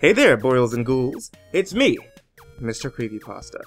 Hey there, boils and ghouls. It's me, MrCreepyPasta.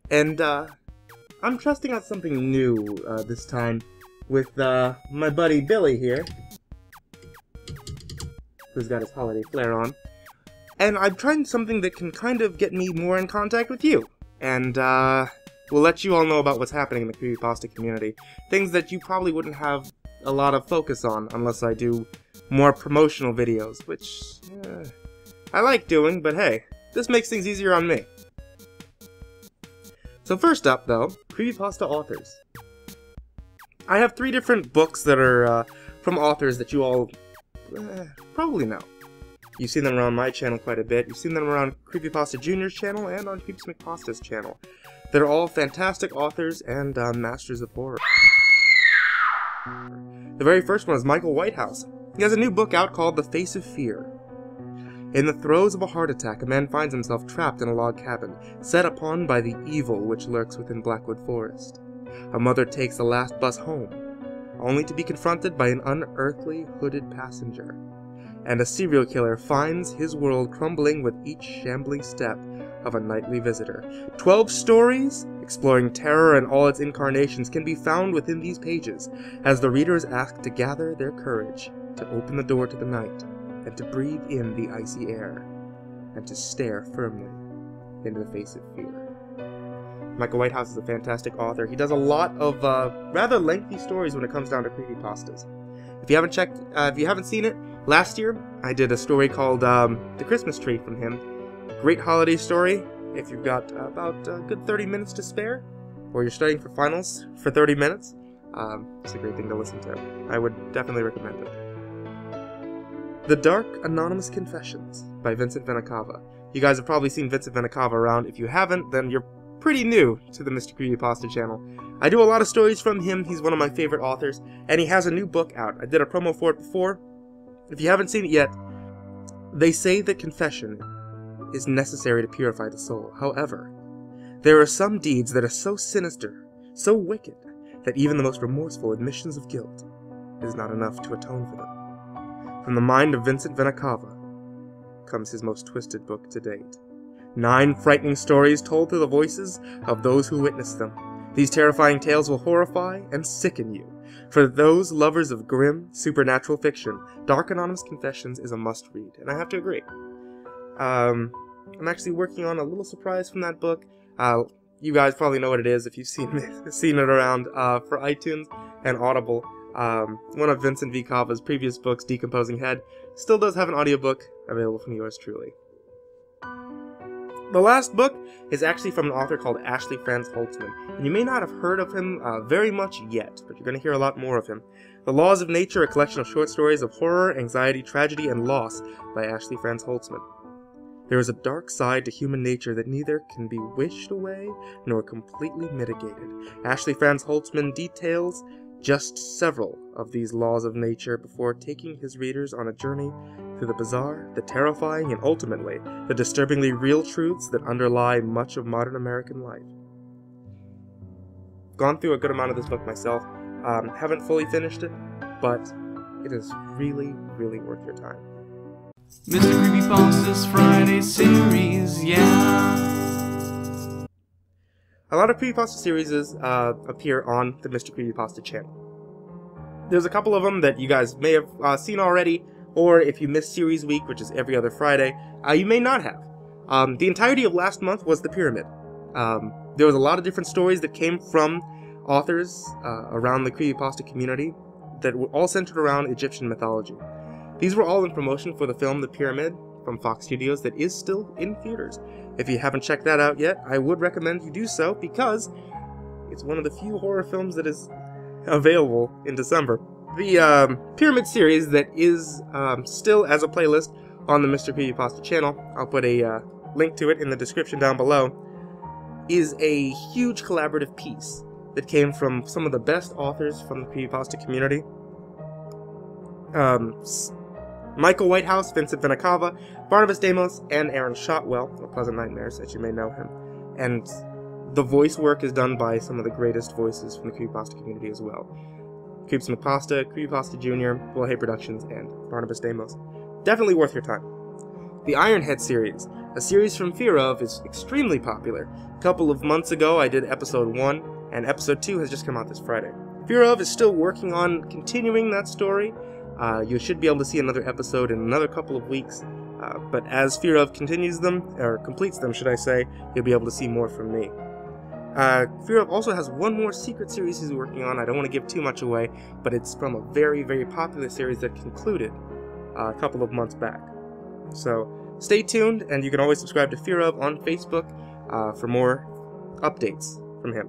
And, I'm trusting out something new, this time, with, my buddy Billy here, who's got his holiday flair on. And I'm trying something that can kind of get me more in contact with you. And, we'll let you all know about what's happening in the creepypasta community. Things that you probably wouldn't have a lot of focus on unless I do more promotional videos, which, I like doing, but hey, this makes things easier on me. So first up, though, creepypasta authors. I have 3 different books that are from authors that you all probably know. You've seen them around my channel quite a bit. You've seen them around Creepypasta Jr.'s channel and on McPasta's channel. They're all fantastic authors and masters of horror. The very first one is Michael Whitehouse. He has a new book out called The Face of Fear. In the throes of a heart attack, a man finds himself trapped in a log cabin, set upon by the evil which lurks within Blackwood Forest. A mother takes the last bus home, only to be confronted by an unearthly hooded passenger. And a serial killer finds his world crumbling with each shambling step of a nightly visitor. 12 stories, exploring terror in all its incarnations, can be found within these pages, as the reader is asked to gather their courage, to open the door to the night, and to breathe in the icy air, and to stare firmly into the face of fear. Michael Whitehouse is a fantastic author. He does a lot of rather lengthy stories when it comes down to creepypastas. If you haven't seen it, last year I did a story called The Christmas Tree from him. Great holiday story. If you've got about a good 30 minutes to spare, or you're studying for finals for 30 minutes, it's a great thing to listen to. I would definitely recommend it. The Dark Anonymous Confessions by Vincent van Cava. You guys have probably seen Vincent van Cava around. If you haven't, then you're pretty new to the MrCreepyPasta channel. I do a lot of stories from him. He's one of my favorite authors, and he has a new book out. I did a promo for it before. If you haven't seen it yet, they say that confession is necessary to purify the soul. However, there are some deeds that are so sinister, so wicked, that even the most remorseful admissions of guilt is not enough to atone for them. From the mind of Vincent van Cava comes his most twisted book to date. 9 frightening stories told through the voices of those who witnessed them. These terrifying tales will horrify and sicken you. For those lovers of grim, supernatural fiction, Dark Anonymous Confessions is a must-read, and I have to agree. I'm actually working on a little surprise from that book. You guys probably know what it is if you've seen it around for iTunes and Audible. One of Vincent V. Cava's previous books, Decomposing Head, still does have an audiobook available from yours truly. The last book is actually from an author called Ashely Franz Holzman, and you may not have heard of him very much yet, but you're going to hear a lot more of him. The Laws of Nature, a collection of short stories of horror, anxiety, tragedy, and loss by Ashely Franz Holzman. There is a dark side to human nature that neither can be wished away nor completely mitigated. Ashely Franz Holzman details just several of these laws of nature before taking his readers on a journey through the bizarre, the terrifying, and ultimately, the disturbingly real truths that underlie much of modern American life. Gone through a good amount of this book myself. Haven't fully finished it, but it is really, really worth your time. MrCreepyPasta's Friday series, yeah. A lot of creepypasta series appear on the MrCreepyPasta channel. There's a couple of them that you guys may have seen already, or if you missed series week, which is every other Friday, you may not have. The entirety of last month was The Pyramid. There was a lot of different stories that came from authors around the creepypasta community that were all centered around Egyptian mythology. These were all in promotion for the film The Pyramid from Fox Studios that is still in theaters. If you haven't checked that out yet, I would recommend you do so because it's one of the few horror films that is available in December. The Pyramid series that is still as a playlist on the MrCreepyPasta channel, I'll put a link to it in the description down below, is a huge collaborative piece that came from some of the best authors from the creepypasta community. Michael Whitehouse, Vincent van Cava, Barnabas Damos, and Aaron Shotwell of Pleasant Nightmares, as you may know him. And the voice work is done by some of the greatest voices from the creepypasta community as well. McPasta, Creepypasta Jr., Hey Productions, and Barnabas Damos. Definitely worth your time. The Ironhead series, a series from Fear Of, is extremely popular. A couple of months ago I did episode 1, and episode 2 has just come out this Friday. Fear Of is still working on continuing that story. You should be able to see another episode in another couple of weeks, but as Fear Of continues them, or completes them should I say, you'll be able to see more from me. Fear Of also has one more secret series he's working on. I don't want to give too much away, but it's from a very, very popular series that concluded a couple of months back. So stay tuned, and you can always subscribe to Fear Of on Facebook for more updates from him.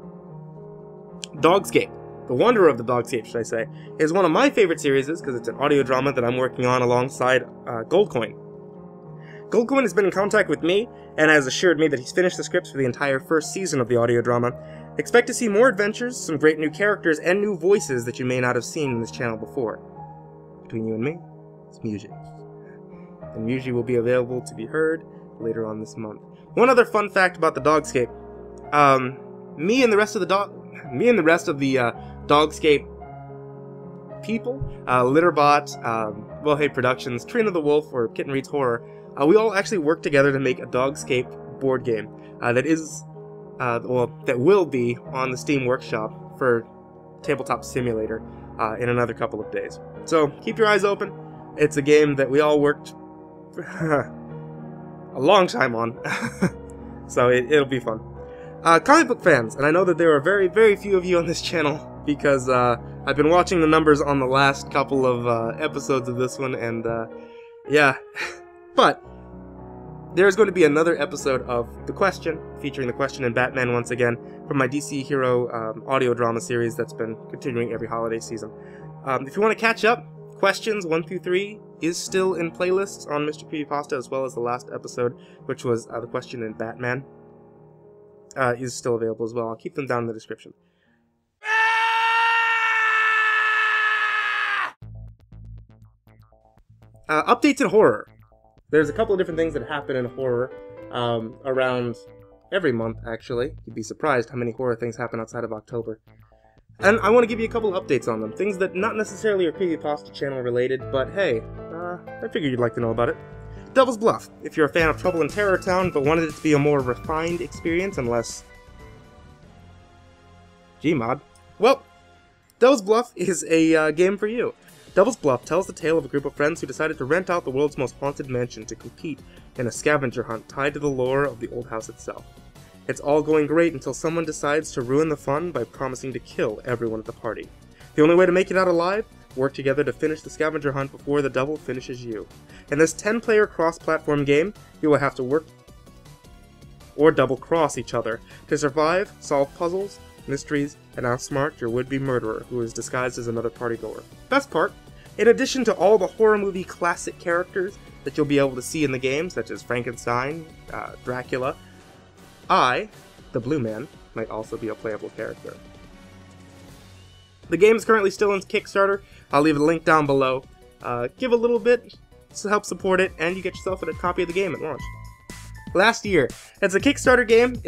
Dogscape, the wonder of the Dogscape, should I say, is one of my favorite series because it's an audio drama that I'm working on alongside Goldcoin. Goldcoin has been in contact with me and has assured me that he's finished the scripts for the entire first season of the audio drama. Expect to see more adventures, some great new characters, and new voices that you may not have seen in this channel before. Between you and me, it's music. And music will be available to be heard later on this month. One other fun fact about the Dogscape. Me and the rest of the Dogscape people, Litterbot, Wellhead Productions, Trina the Wolf, or Kitten Reads Horror, we all actually worked together to make a Dogscape board game that will be on the Steam Workshop for Tabletop Simulator in another couple of days. So keep your eyes open. It's a game that we all worked a long time on, so it'll be fun. Comic book fans, and I know that there are very, very few of you on this channel because I've been watching the numbers on the last couple of episodes of this one, and yeah. But there's going to be another episode of The Question, featuring The Question and Batman once again, from my DC Hero audio drama series that's been continuing every holiday season. If you want to catch up, Questions 1 through 3 is still in playlists on MrCreepyPasta, as well as the last episode, which was The Question and Batman, is still available as well. I'll keep them down in the description. Updates in horror. There's a couple of different things that happen in horror around every month, actually. You'd be surprised how many horror things happen outside of October. And I want to give you a couple of updates on them. Things that not necessarily are Creepypasta channel related, but hey, I figured you'd like to know about it. Devil's Bluff. If you're a fan of Trouble in Terror Town, but wanted it to be a more refined experience and less Gmod, well, Devil's Bluff is a game for you. Devil's Bluff tells the tale of a group of friends who decided to rent out the world's most haunted mansion to compete in a scavenger hunt tied to the lore of the old house itself. It's all going great until someone decides to ruin the fun by promising to kill everyone at the party. The only way to make it out alive? Work together to finish the scavenger hunt before the devil finishes you. In this 10-player cross-platform game, you will have to work or double-cross each other to survive, solve puzzles, mysteries, and outsmart your would-be murderer who is disguised as another partygoer. Best part, in addition to all the horror movie classic characters that you'll be able to see in the game, such as Frankenstein, Dracula, I, the Blue Man, might also be a playable character. The game is currently still in Kickstarter. I'll leave a link down below. Give a little bit to help support it, and you get yourself a copy of the game at launch. Last year, it's a Kickstarter game.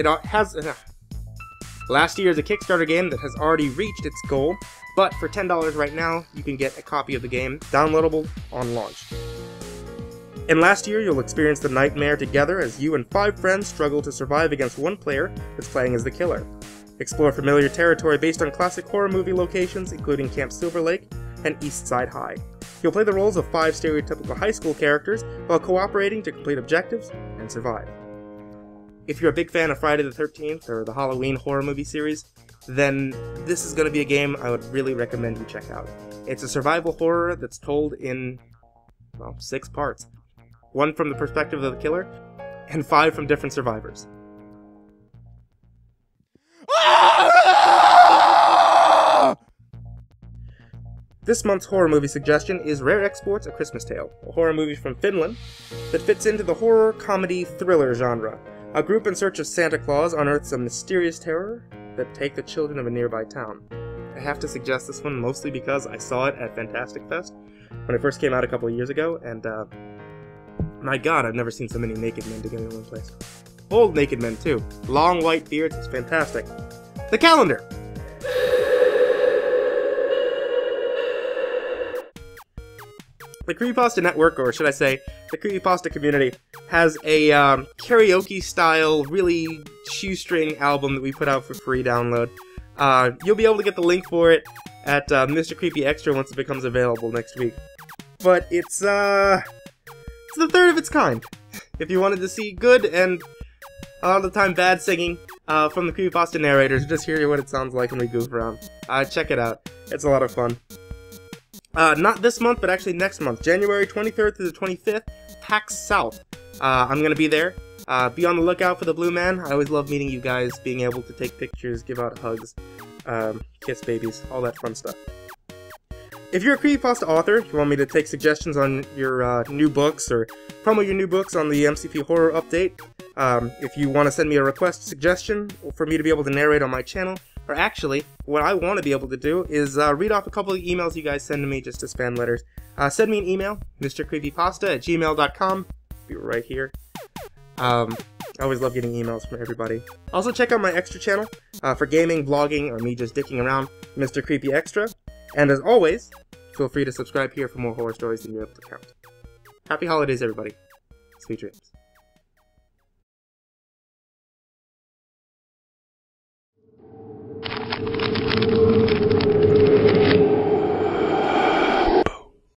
Last year is a Kickstarter game that has already reached its goal, but for $10 right now, you can get a copy of the game, downloadable on launch. In last year, you'll experience the nightmare together as you and 5 friends struggle to survive against one player that's playing as the killer. Explore familiar territory based on classic horror movie locations, including Camp Silver Lake and East Side High. You'll play the roles of 5 stereotypical high school characters while cooperating to complete objectives and survive. If you're a big fan of Friday the 13th or the Halloween horror movie series, then this is going to be a game I would really recommend you check out. It's a survival horror that's told in, well, 6 parts. 1 from the perspective of the killer, and 5 from different survivors. This month's horror movie suggestion is Rare Exports: A Christmas Tale, a horror movie from Finland that fits into the horror, comedy, thriller genre. A group in search of Santa Claus unearths a mysterious terror that take the children of a nearby town. I have to suggest this one mostly because I saw it at Fantastic Fest when it first came out a couple of years ago, and my god, I've never seen so many naked men together in one place. Old naked men, too. Long white beards, it's fantastic. The calendar! the Creepypasta Network, or should I say, the Creepypasta community, has a karaoke-style, really shoestring album that we put out for free download. You'll be able to get the link for it at Mr. Creepy Extra once it becomes available next week. But it's the third of its kind. If you wanted to see good and a lot of the time bad singing from the Creepypasta narrators, just hear what it sounds like when we goof around. Check it out. It's a lot of fun. Not this month, but actually next month, January 23rd through the 25th, PAX South. I'm gonna be there. Be on the lookout for the Blue Man. I always love meeting you guys, being able to take pictures, give out hugs, kiss babies, all that fun stuff. If you're a Creepypasta author, you want me to take suggestions on your new books, or promo your new books on the MCP Horror Update, if you want to send me a request suggestion for me to be able to narrate on my channel, or actually, what I want to be able to do is read off a couple of emails you guys send to me just as spam letters. Send me an email, MrCreepyPasta@gmail.com. Be right here. I always love getting emails from everybody. Also, check out my extra channel for gaming, vlogging, or me just dicking around, Mr. Creepy Extra. And as always, feel free to subscribe here for more horror stories than you're able to count. Happy holidays, everybody. Sweet dreams.